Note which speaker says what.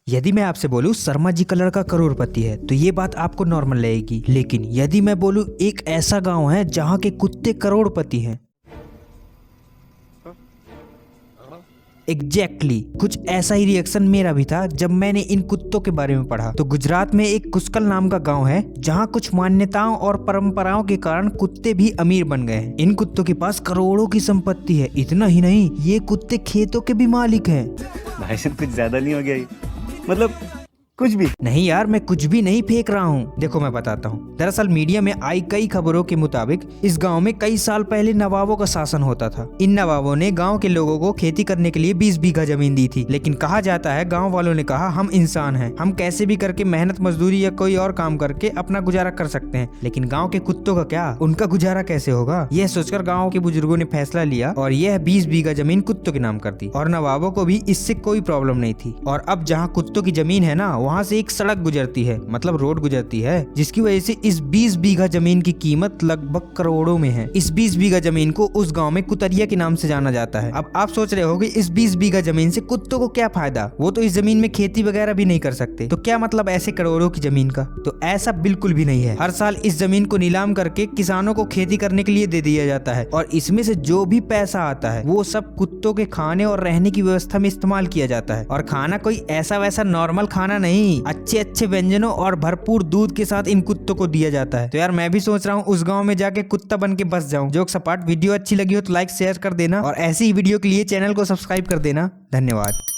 Speaker 1: यदि मैं आपसे बोलूं शर्मा जी का लड़का करोड़पति है तो ये बात आपको नॉर्मल लगेगी, लेकिन यदि मैं बोलूं एक ऐसा गांव है जहां के कुत्ते करोड़पति हैं, एग्जैक्टली कुछ ऐसा ही रिएक्शन मेरा भी था जब मैंने इन कुत्तों के बारे में पढ़ा। तो गुजरात में एक कुस्कल नाम का गांव है जहां कुछ मान्यताओं और परंपराओं के कारण कुत्ते भी अमीर बन गए हैं। इन कुत्तों के पास करोड़ों की संपत्ति है। इतना ही नहीं, ये कुत्ते खेतों के भी मालिक हैं।
Speaker 2: भाई साहब कुछ ज्यादा नहीं हो गया ये? मतलब कुछ भी
Speaker 1: नहीं यार, मैं कुछ भी नहीं फेंक रहा हूँ। देखो मैं बताता हूँ। दरअसल मीडिया में आई कई खबरों के मुताबिक इस गांव में कई साल पहले नवाबों का शासन होता था। इन नवाबों ने गांव के लोगों को खेती करने के लिए 20 बीघा जमीन दी थी, लेकिन कहा जाता है गांव वालों ने कहा हम इंसान हैं, हम कैसे भी करके मेहनत मजदूरी या कोई और काम करके अपना गुजारा कर सकते हैं, लेकिन गाँव के कुत्तों का क्या, उनका गुजारा कैसे होगा। यह सोचकर गाँव के बुजुर्गों ने फैसला लिया और यह 20 बीघा जमीन कुत्तों के नाम कर दी। और नवाबों को भी इससे कोई प्रॉब्लम नहीं थी। और अब जहाँ कुत्तों की जमीन है ना, वहाँ से एक सड़क गुजरती है, मतलब रोड गुजरती है, जिसकी वजह से इस 20 बीघा जमीन की कीमत लगभग करोड़ों में है। इस 20 बीघा जमीन को उस गांव में कुतरिया के नाम से जाना जाता है। अब आप सोच रहे होंगे इस 20 बीघा जमीन से कुत्तों को क्या फायदा, वो तो इस जमीन में खेती वगैरह भी नहीं कर सकते, तो क्या मतलब ऐसे करोड़ों की जमीन का। तो ऐसा बिल्कुल भी नहीं है। हर साल इस जमीन को नीलाम करके किसानों को खेती करने के लिए दे दिया जाता है और इसमें से जो भी पैसा आता है वो सब कुत्तों के खाने और रहने की व्यवस्था में इस्तेमाल किया जाता है। और खाना कोई ऐसा वैसा नॉर्मल खाना नहीं, अच्छे व्यंजनों और भरपूर दूध के साथ इन कुत्तों को दिया जाता है। तो यार मैं भी सोच रहा हूँ उस गांव में जाके कुत्ता बन के बस जाऊं। जोक सपाट, वीडियो अच्छी लगी हो तो लाइक शेयर कर देना और ऐसी ही वीडियो के लिए चैनल को सब्सक्राइब कर देना। धन्यवाद।